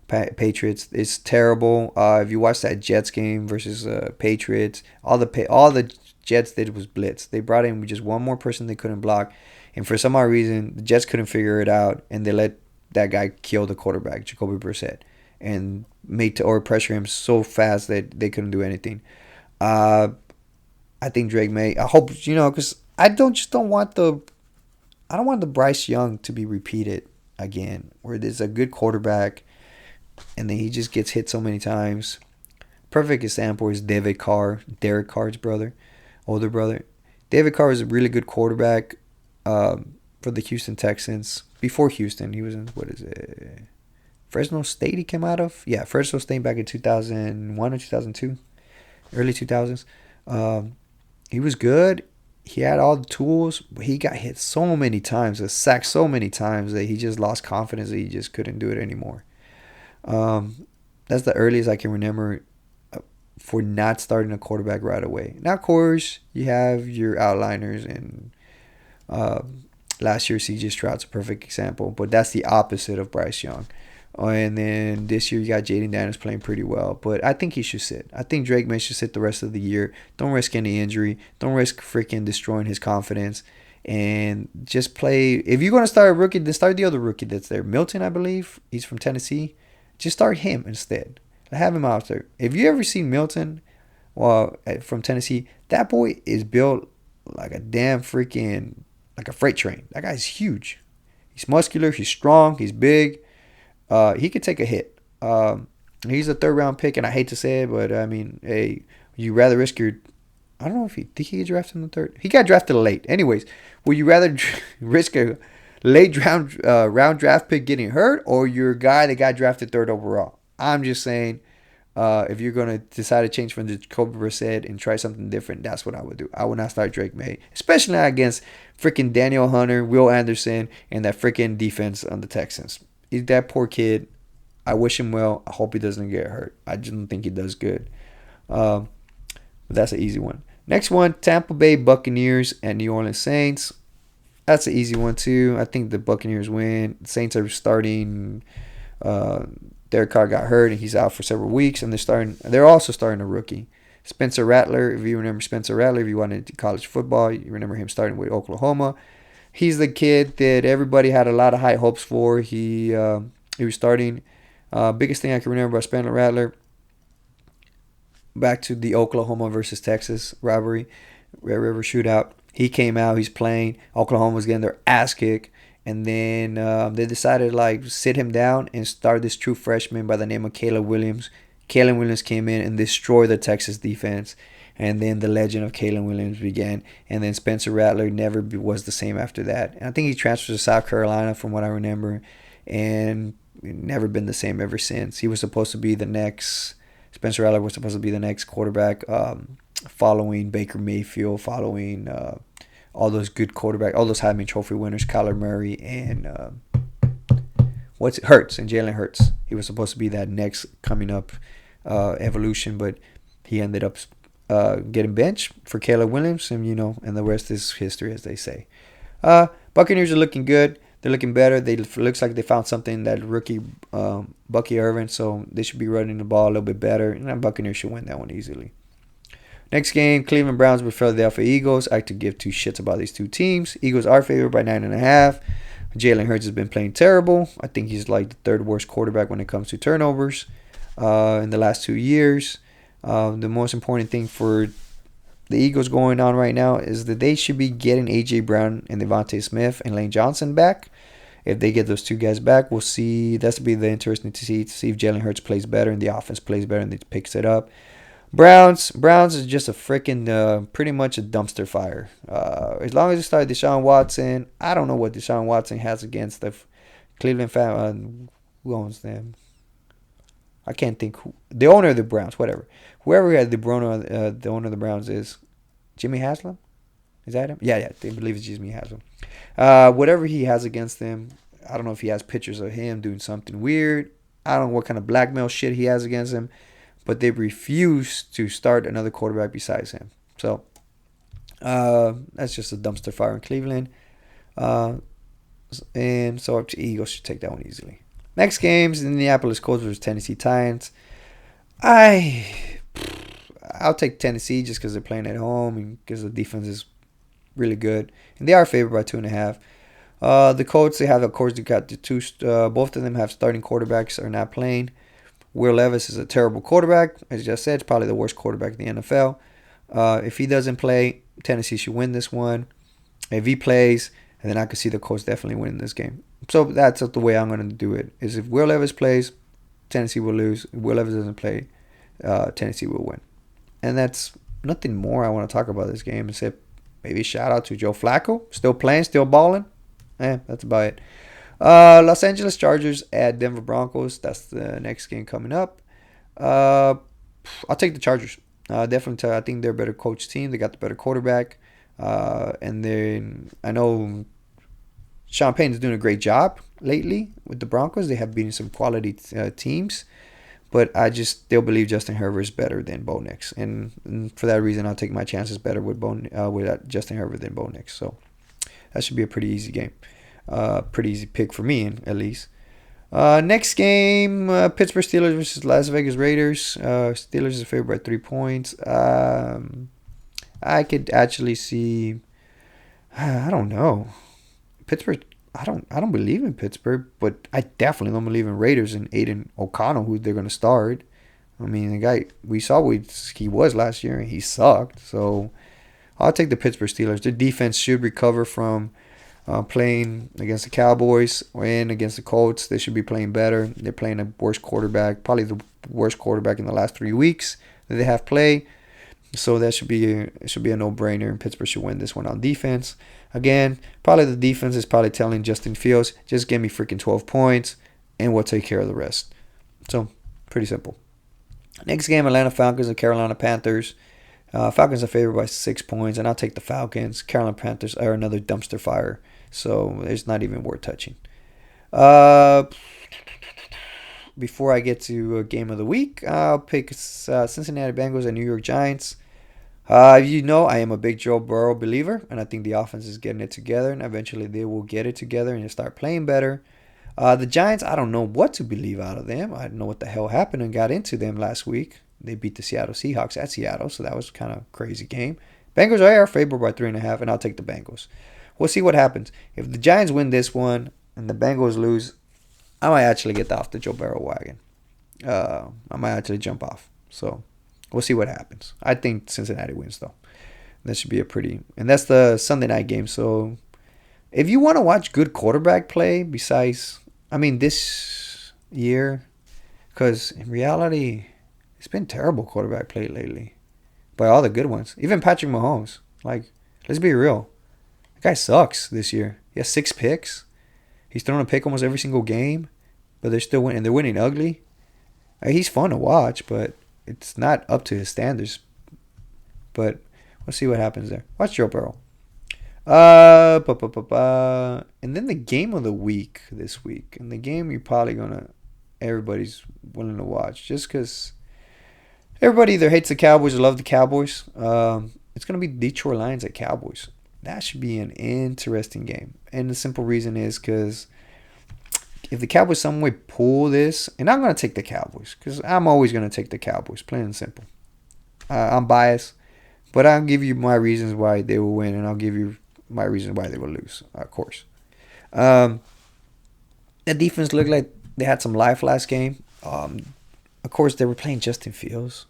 Patriots. It's terrible. If you watch that Jets game versus Patriots, all the Jets did was blitz. They brought in just one more person they couldn't block, and for some odd reason, the Jets couldn't figure it out, and they let that guy kill the quarterback, Jacoby Brissett, and or pressure him so fast that they couldn't do anything. I think Drake May. I hope because I don't want the Bryce Young to be repeated again, where there's a good quarterback and then he just gets hit so many times. Perfect example is Derek Carr's older brother. David Carr was a really good quarterback for the Houston Texans. Before Houston, he was in, Fresno State he came out of? Yeah, Fresno State back in 2001 or 2002, early 2000s. He was good. He had all the tools, but he got hit so many times, sacked so many times that he just lost confidence that he just couldn't do it anymore. That's the earliest I can remember for not starting a quarterback right away. Now, of course, you have your outliners, and last year C.J. Stroud's a perfect example, but that's the opposite of Bryce Young. And then this year you got Jaden Daniels playing pretty well, but I think he should sit. I think Drake May should sit the rest of the year. Don't risk any injury. Don't risk freaking destroying his confidence. And just play. If you're going to start a rookie, then start the other rookie that's there. Milton, I believe. He's from Tennessee. Just start him instead. Have him out there. If you ever seen Milton from Tennessee, that boy is built like a damn freaking, like a freight train. That guy's huge. He's muscular. He's strong. He's big. He could take a hit. He's a 3rd-round pick, and I hate to say it, but I mean, hey, you rather risk your... I don't know if did he get drafted in the 3rd? He got drafted late. Anyways, would you rather risk a late round draft pick getting hurt, or your guy that got drafted 3rd overall? I'm just saying, if you're going to decide to change from the Jacoby Brissett and try something different, that's what I would do. I would not start Drake May, especially not against freaking Daniel Hunter, Will Anderson, and that freaking defense on the Texans. That poor kid. I wish him well. I hope he doesn't get hurt. I just don't think he does good. But that's an easy one. Next one, Tampa Bay Buccaneers and New Orleans Saints. That's an easy one too. I think the Buccaneers win. The Saints are starting. Derek Carr got hurt and he's out for several weeks, and they're also starting a rookie, Spencer Rattler. If you remember Spencer Rattler, if you went into college football, you remember him starting with Oklahoma. He's the kid that everybody had a lot of high hopes for. He was starting. Biggest thing I can remember about Spencer Rattler, back to the Oklahoma versus Texas rivalry, Red River shootout. He came out. He's playing. Oklahoma was getting their ass kicked. And then they decided to sit him down and start this true freshman by the name of Caleb Williams. Caleb Williams came in and destroyed the Texas defense. And then the legend of Caleb Williams began. And then Spencer Rattler never was the same after that. And I think he transferred to South Carolina from what I remember. And never been the same ever since. He was supposed to be the next... Spencer Rattler was supposed to be the next quarterback following Baker Mayfield, following all those good quarterbacks, all those Heisman Trophy winners, Kyler Murray and Hurts and Jalen Hurts. He was supposed to be that next coming up evolution, but he ended up getting benched for Caleb Williams, and and the rest is history, as they say. Buccaneers are looking good. They're looking better. Looks like they found something, that rookie Bucky Irvin, so they should be running the ball a little bit better. And Buccaneers should win that one easily. Next game, Cleveland Browns with Philadelphia Eagles. I could give 2 shits about these 2 teams. Eagles are favored by 9.5. Jalen Hurts has been playing terrible. I think he's like the 3rd worst quarterback when it comes to turnovers in the last 2 years. The most important thing for the Eagles going on right now is that they should be getting A.J. Brown and Devontae Smith and Lane Johnson back. If they get those 2 guys back, we'll see. That's to be the interesting to see if Jalen Hurts plays better and the offense plays better and it picks it up. Browns is just a freaking pretty much a dumpster fire. As long as you start Deshaun Watson, I don't know what Deshaun Watson has against the Cleveland fan. Who owns them? I can't think who. The owner of the Browns, whatever. Whoever had the owner of the Browns is Jimmy Haslam. Is that him? Yeah, they believe it's Jimmy Haslam. Whatever he has against them, I don't know if he has pictures of him doing something weird. I don't know what kind of blackmail shit he has against him, but they refuse to start another quarterback besides him. So that's just a dumpster fire in Cleveland. And so the Eagles should take that one easily. Next game's Indianapolis Colts versus Tennessee Titans. I'll take Tennessee just because they're playing at home and because the defense is really good, and they are favored by 2.5. The Colts, they have, of course, they got the two. Both of them have starting quarterbacks are not playing. Will Levis is a terrible quarterback, as I just said. It's probably the worst quarterback in the NFL. If he doesn't play, Tennessee should win this one. If he plays, and then I could see the Colts definitely winning this game. So that's the way I'm going to do it. Is if Will Levis plays, Tennessee will lose. If Will Levis doesn't play, Tennessee will win. And that's nothing more I want to talk about this game except maybe shout out to Joe Flacco. Still playing, still balling. That's about it. Los Angeles Chargers at Denver Broncos. That's the next game coming up. I'll take the Chargers. Definitely, I think they're a better coach team. They got the better quarterback. And then I know Sean Payton's doing a great job lately with the Broncos. They have beaten some quality teams. But I just still believe Justin Herbert is better than Bo Nix. And for that reason, I'll take my chances better with Justin Herbert than Bo Nix. So that should be a pretty easy game. Pretty easy pick for me, at least. Next game, Pittsburgh Steelers versus Las Vegas Raiders. Steelers is favored by 3 points. I could actually see. I don't know. Pittsburgh. I don't believe in Pittsburgh, but I definitely don't believe in Raiders and Aiden O'Connell, who they're gonna start. I mean, the guy we saw he was last year and he sucked. So I'll take the Pittsburgh Steelers. Their defense should recover from playing against the Cowboys and against the Colts. They should be playing better. They're playing a worse quarterback, probably the worst quarterback in the last 3 weeks that they have played. So that should be a no-brainer, and Pittsburgh should win this one on defense. Again, probably the defense is probably telling Justin Fields, just give me freaking 12 points, and we'll take care of the rest. So, pretty simple. Next game, Atlanta Falcons and Carolina Panthers. Falcons are favored by 6 points, and I'll take the Falcons. Carolina Panthers are another dumpster fire, so it's not even worth touching. Before I get to game of the week, I'll pick Cincinnati Bengals and New York Giants. I am a big Joe Burrow believer, and I think the offense is getting it together, and eventually they will get it together and start playing better. The Giants, I don't know what to believe out of them. I don't know what the hell happened and got into them last week. They beat the Seattle Seahawks at Seattle, so that was kind of a crazy game. Bengals are favored by 3.5, and I'll take the Bengals. We'll see what happens. If the Giants win this one and the Bengals lose, I might actually get off the Joe Burrow wagon. I might actually jump off. So we'll see what happens. I think Cincinnati wins, though. That should be and that's the Sunday night game. So if you want to watch good quarterback play this year, because in reality, it's been terrible quarterback play lately by all the good ones. Even Patrick Mahomes. Let's be real. The guy sucks this year. He has 6 picks. He's thrown a pick almost every single game, but they're still winning. They're winning ugly. He's fun to watch, but it's not up to his standards. But we'll see what happens there. Watch Joe Burrow. And then the game of the week this week. And the game everybody's willing to watch. Just because everybody either hates the Cowboys or loves the Cowboys. It's going to be Detroit Lions at Cowboys. That should be an interesting game. And the simple reason is because if the Cowboys some way pull this, and I'm going to take the Cowboys because I'm always going to take the Cowboys, plain and simple. I'm biased, but I'll give you my reasons why they will win, and I'll give you my reasons why they will lose, of course. The defense looked like they had some life last game. Of course, they were playing Justin Fields,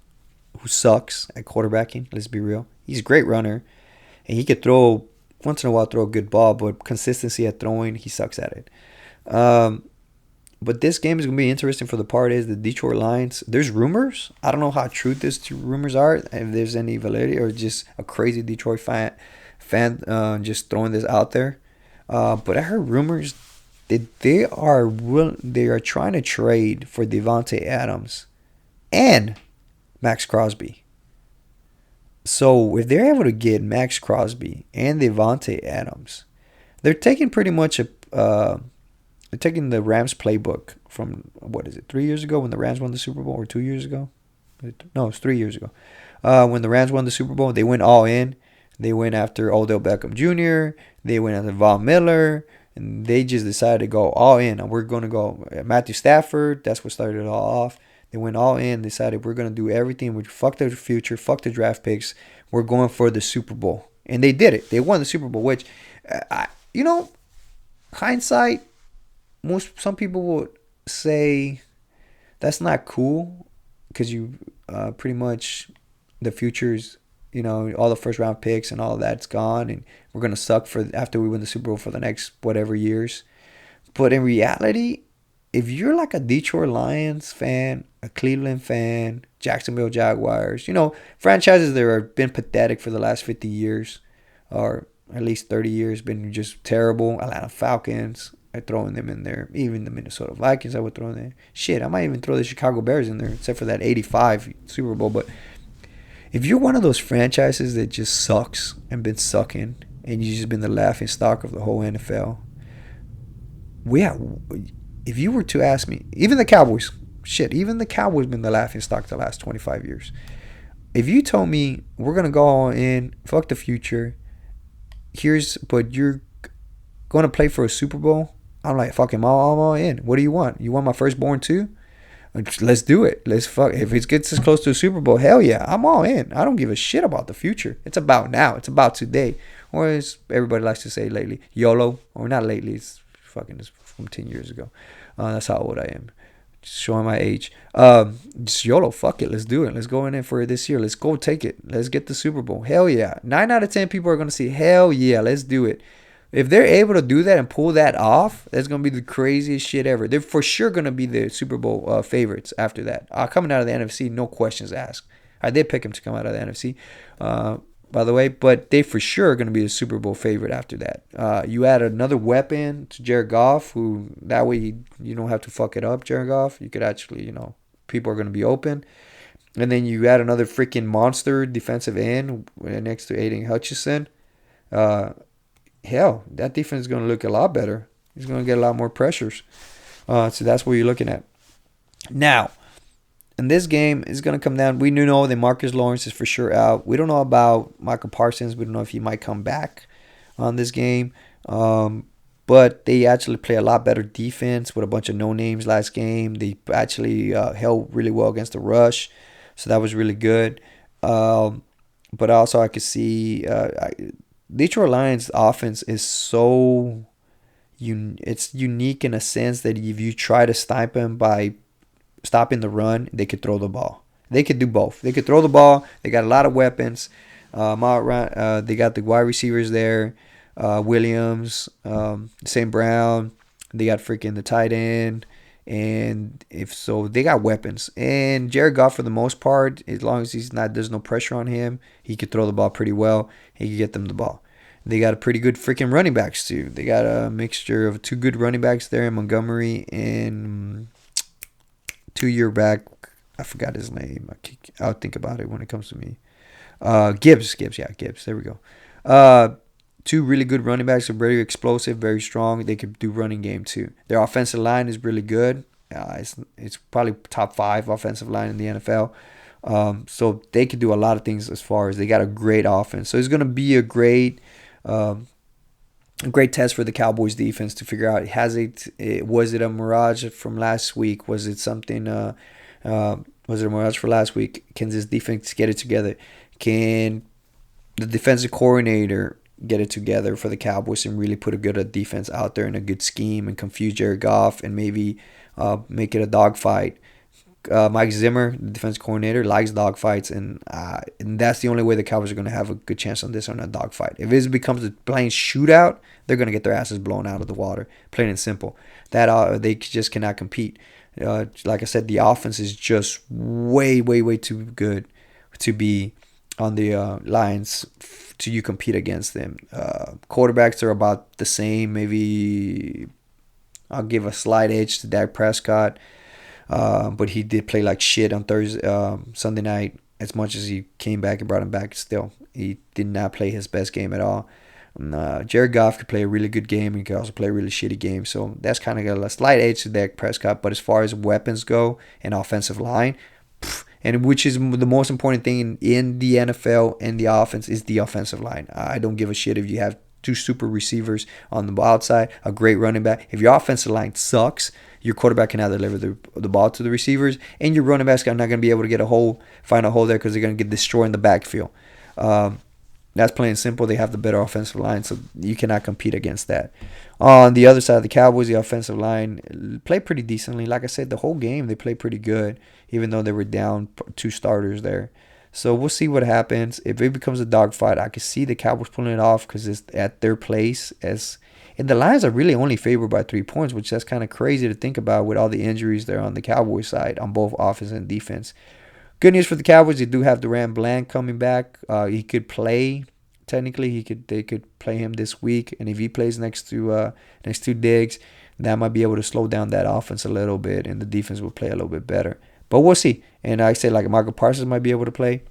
who sucks at quarterbacking. Let's be real. He's a great runner. And he could once in a while throw a good ball, but consistency at throwing, he sucks at it. But this game is going to be interesting for the part is the Detroit Lions. There's rumors. I don't know how true these rumors are, if there's any validity or just a crazy Detroit fan just throwing this out there. But I heard rumors that they are trying to trade for Devontae Adams and Max Crosby. So if they're able to get Max Crosby and Devontae Adams, they're taking pretty much they're taking the Rams playbook from, what is it, 3 years ago when the Rams won the Super Bowl, or 2 years ago? No, it's 3 years ago. When the Rams won the Super Bowl, they went all in. They went after Odell Beckham Jr., they went after Von Miller, and they just decided to go all in. And we're going to go Matthew Stafford. That's what started it all off. They went all in, decided we're going to do everything. We fuck the future, fuck the draft picks. We're going for the Super Bowl. And they did it. They won the Super Bowl, which, hindsight, some people would say that's not cool because you pretty much the future's, all the first round picks and all of that's gone, and we're gonna suck for after we win the Super Bowl for the next whatever years. But in reality, if you're like a Detroit Lions fan, a Cleveland fan, Jacksonville Jaguars, franchises that have been pathetic for the last 50 years, or at least 30 years, been just terrible. Atlanta Falcons, I throwing them in there. Even the Minnesota Vikings, I would throw in there. Shit, I might even throw the Chicago Bears in there, except for that 85 Super Bowl. But if you're one of those franchises that just sucks and been sucking, and you've just been the laughing stock of the whole NFL, if you were to ask me, even the Cowboys been the laughing stock the last 25 years. If you told me we're going to go all in, fuck the future, but you're going to play for a Super Bowl, I'm like, fuck him, I'm all in. What do you want? You want my firstborn too? Let's do it. If it gets us close to a Super Bowl, hell yeah, I'm all in. I don't give a shit about the future. It's about now. It's about today. Or as everybody likes to say lately, YOLO. Or not lately, it's from 10 years ago. That's how old I am. Just showing my age. Just YOLO, fuck it. Let's do it. Let's go in for it this year. Let's go take it. Let's get the Super Bowl. Hell yeah. 9 out of 10 people are going to say, hell yeah, let's do it. If they're able to do that and pull that off, that's going to be the craziest shit ever. They're for sure going to be the Super Bowl favorites after that. Coming out of the NFC, no questions asked. I did pick them to come out of the NFC, by the way, but they for sure are going to be the Super Bowl favorite after that. You add another weapon to Jared Goff, who that way you don't have to fuck it up, Jared Goff. You could actually, people are going to be open. And then you add another freaking monster defensive end next to Aiden Hutchinson. Hell, that defense is going to look a lot better. He's going to get a lot more pressures. So that's what you're looking at. Now, in this game, it's going to come down. We know that Marcus Lawrence is for sure out. We don't know about Michael Parsons. We don't know if he might come back on this game. But they actually play a lot better defense with a bunch of no-names last game. They actually held really well against the rush. So that was really good. But also I could see... Detroit Lions offense is so it's unique in a sense that if you try to stop them by stopping the run, they could throw the ball. They could do both. They could throw the ball. They got a lot of weapons. They got the wide receivers there, Williams, St. Brown. They got freaking the tight end. And if so, they got weapons. And Jared Goff, for the most part, as long as there's no pressure on him, he could throw the ball pretty well. He could get them the ball. They got a pretty good freaking running backs too. They got a mixture of two good running backs there in Montgomery and 2 year back. I forgot his name. I'll think about it when it comes to me. Gibbs. There we go. Two really good running backs are very explosive, very strong. They could do running game too. Their offensive line is really good. It's probably top 5 offensive line in the NFL. So they could do a lot of things as far as they got a great offense. So it's going to be a great test for the Cowboys defense to figure out, was it a mirage from last week? Was it something, was it a mirage for last week? Can this defense get it together? Can the defensive coordinator get it together for the Cowboys and really put a good defense out there and a good scheme and confuse Jared Goff and maybe make it a dogfight Mike Zimmer, the defense coordinator, likes dogfights, and that's the only way the Cowboys are going to have a good chance on this on a dogfight. If it becomes a plain shootout, they're going to get their asses blown out of the water, plain and simple. That they just cannot compete. Like I said, the offense is just way, way, way too good to be on the Lions to you compete against them. Quarterbacks are about the same. Maybe I'll give a slight edge to Dak Prescott. But he did play like shit on Sunday night. As much as he came back and brought him back, still he did not play his best game at all. Jared Goff could play a really good game. He could also play a really shitty game. So that's kind of got a slight edge to Dak Prescott. But as far as weapons go and offensive line, and which is the most important thing in the NFL and the offense is the offensive line. I don't give a shit if you have two super receivers on the outside, a great running back. If your offensive line sucks, your quarterback cannot deliver the ball to the receivers, and your running backs are not going to be able to find a hole there because they're going to get destroyed in the backfield. That's plain and simple. They have the better offensive line, so you cannot compete against that. On the other side of the Cowboys, the offensive line played pretty decently. Like I said, the whole game they played pretty good, even though they were down 2 starters there. So we'll see what happens. If it becomes a dogfight, I can see the Cowboys pulling it off because it's at their place. And the Lions are really only favored by 3 points, which that's kind of crazy to think about with all the injuries there on the Cowboys side on both offense and defense. Good news for the Cowboys, they do have Durant Blank coming back. He could play. Technically, they could play him this week, and if he plays next to Diggs, that might be able to slow down that offense a little bit, and the defense will play a little bit better. But we'll see. And I say like Michael Parsons might be able to play.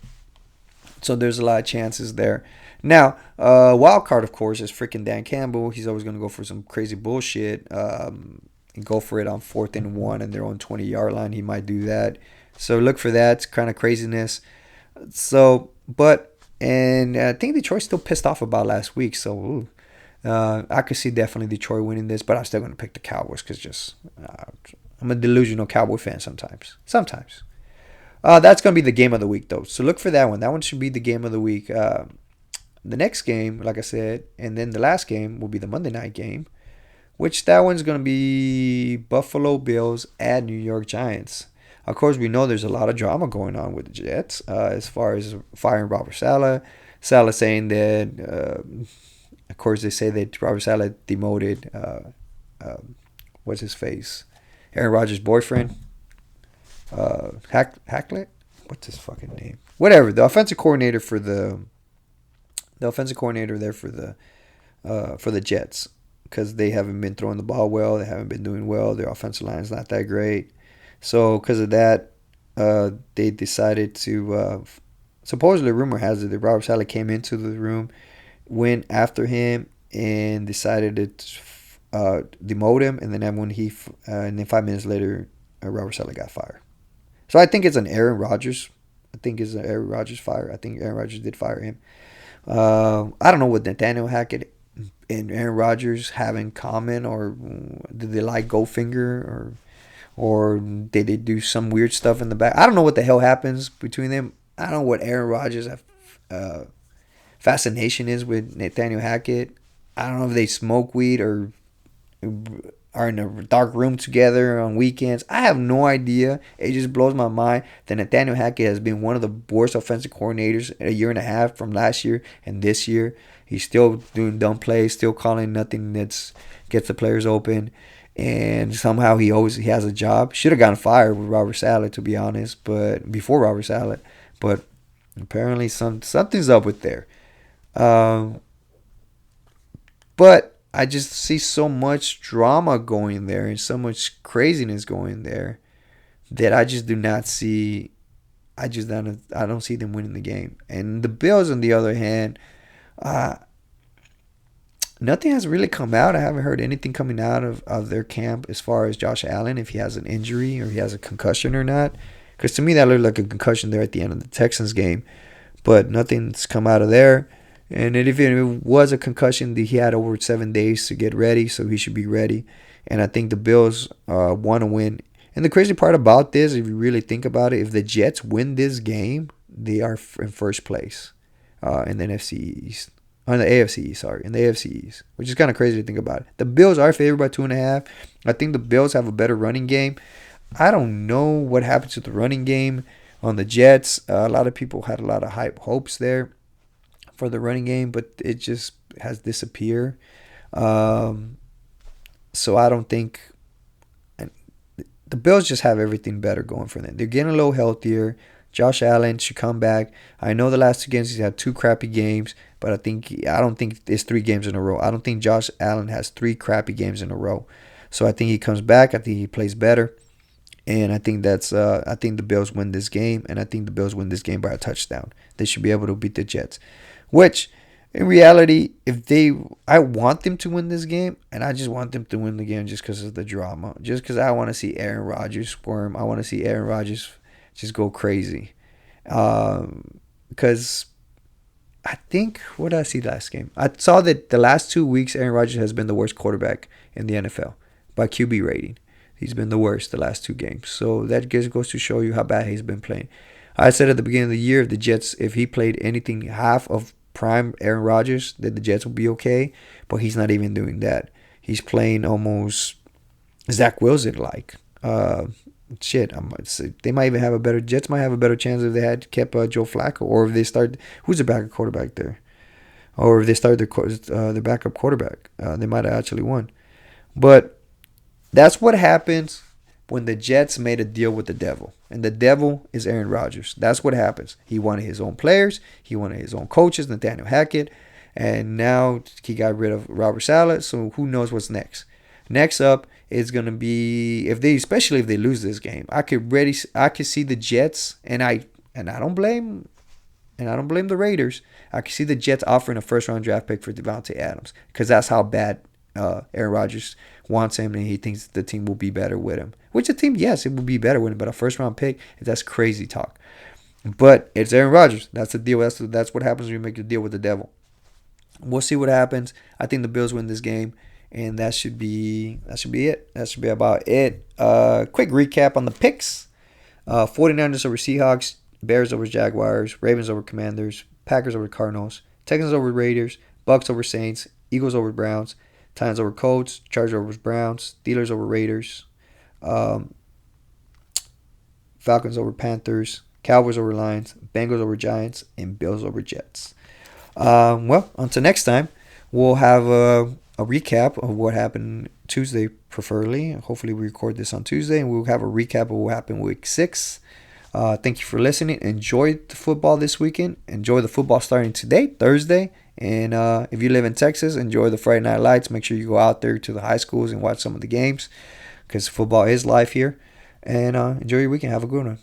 So there's a lot of chances there. Now, wild card, of course, is freaking Dan Campbell. He's always going to go for some crazy bullshit and go for it on 4th and 1 and their own 20-yard line. He might do that. So look for that kind of craziness. And I think Detroit's still pissed off about last week. So I could see definitely Detroit winning this, but I'm still going to pick the Cowboys because I'm a delusional Cowboy fan sometimes. That's going to be the game of the week, though. So look for that one. That one should be the game of the week. The next game, like I said, and then the last game will be the Monday night game, which that one's going to be Buffalo Bills at New York Giants. Of course, we know there's a lot of drama going on with the Jets as far as firing Robert Saleh. Saleh saying that, of course, they say that Robert Saleh demoted, what's his face? Aaron Rodgers' boyfriend. Hackett? What's his fucking name? Whatever. The offensive coordinator for the offensive coordinator there for the Jets, because they haven't been throwing the ball well. They haven't been doing well. Their offensive line is not that great. So because of that, they decided to. Supposedly, rumor has it that Robert Saleh came into the room, went after him, and decided to demote him. And then and then 5 minutes later, Robert Saleh got fired. So I think it's an Aaron Rodgers. I think it's an Aaron Rodgers fire. I think Aaron Rodgers did fire him. I don't know what Nathaniel Hackett and Aaron Rodgers have in common, or did they like Goldfinger, or did they do some weird stuff in the back? I don't know what the hell happens between them. I don't know what Aaron Rodgers' fascination is with Nathaniel Hackett. I don't know if they smoke weed or are in a dark room together on weekends. I have no idea. It just blows my mind that Nathaniel Hackett has been one of the worst offensive coordinators in a year and a half from last year and this year. He's still doing dumb plays, still calling nothing that gets the players open. And somehow he has a job. Should have gotten fired with Robert Saleh, to be honest, but before Robert Saleh. But apparently something's up with there. But I just see so much drama going there and so much craziness going there that I just do not see. I don't see them winning the game. And the Bills, on the other hand, nothing has really come out. I haven't heard anything coming out of their camp as far as Josh Allen, if he has an injury or he has a concussion or not. Because to me, that looked like a concussion there at the end of the Texans game. But nothing's come out of there. And if it was a concussion, he had over 7 days to get ready, so he should be ready. And I think the Bills want to win. And the crazy part about this, if you really think about it, if the Jets win this game, they are in first place in the NFC East. In the AFC East, in the AFC East, which is kind of crazy to think about. The Bills are favored by 2.5. I think the Bills have a better running game. I don't know what happened to the running game on the Jets. A lot of people had a lot of hype hopes there for the running game, but it just has disappeared. Um, so I don't think the Bills just have everything better going for them. They're getting a little healthier. Josh Allen should come back. I know the last 2 games he's had 2 crappy games, but I don't think it's 3 games in a row. I don't think Josh Allen has 3 crappy games in a row. So I think he comes back. I think he plays better, and I think the Bills win this game, and I think the Bills win this game by a touchdown. They should be able to beat the Jets, which in reality, I want them to win this game, and I just want them to win the game just because of the drama. Just because I want to see Aaron Rodgers squirm. I want to see Aaron Rodgers just go crazy. Because I think, what did I see last game? I saw that the last 2 weeks, Aaron Rodgers has been the worst quarterback in the NFL by QB rating. He's been the worst the last 2 games. So that just goes to show you how bad he's been playing. I said at the beginning of the year, if he played anything half of prime Aaron Rodgers, that the Jets will be okay. But he's not even doing that. He's playing almost Zach Wilson like. Shit, I might say they might even have a better. Jets might have a better chance if they had kept Joe Flacco, or if they start. Who's the backup quarterback there? Or if they start their backup quarterback, they might have actually won. But that's what happens when the Jets made a deal with the devil, and the devil is Aaron Rodgers. That's what happens. He wanted his own players, he wanted his own coaches, Nathaniel Hackett, and now he got rid of Robert Saleh. So who knows what's next? Next up is gonna be especially if they lose this game. I could see the Jets, and I don't blame the Raiders. I could see the Jets offering a first-round draft pick for Devontae Adams, because that's how bad Aaron Rodgers wants him, and he thinks the team will be better with him. Which the team, yes, it will be better with him, but a first-round pick, that's crazy talk. But it's Aaron Rodgers. That's the deal. That's what happens when you make a deal with the devil. We'll see what happens. I think the Bills win this game. And that should be it. That should be about it. Quick recap on the picks. 49ers over Seahawks. Bears over Jaguars. Ravens over Commanders. Packers over Cardinals. Texans over Raiders. Bucks over Saints. Eagles over Browns. Titans over Colts. Chargers over Browns. Steelers over Raiders. Falcons over Panthers. Cowboys over Lions. Bengals over Giants. And Bills over Jets. Well, until next time, we'll have a recap of what happened Tuesday, preferably. Hopefully we record this on Tuesday, and we'll have a recap of what happened week 6. Thank you for listening. Enjoy the football this weekend. Enjoy the football starting today, Thursday. And if you live in Texas, enjoy the Friday Night Lights. Make sure you go out there to the high schools and watch some of the games, because football is live here. And enjoy your weekend. Have a good one.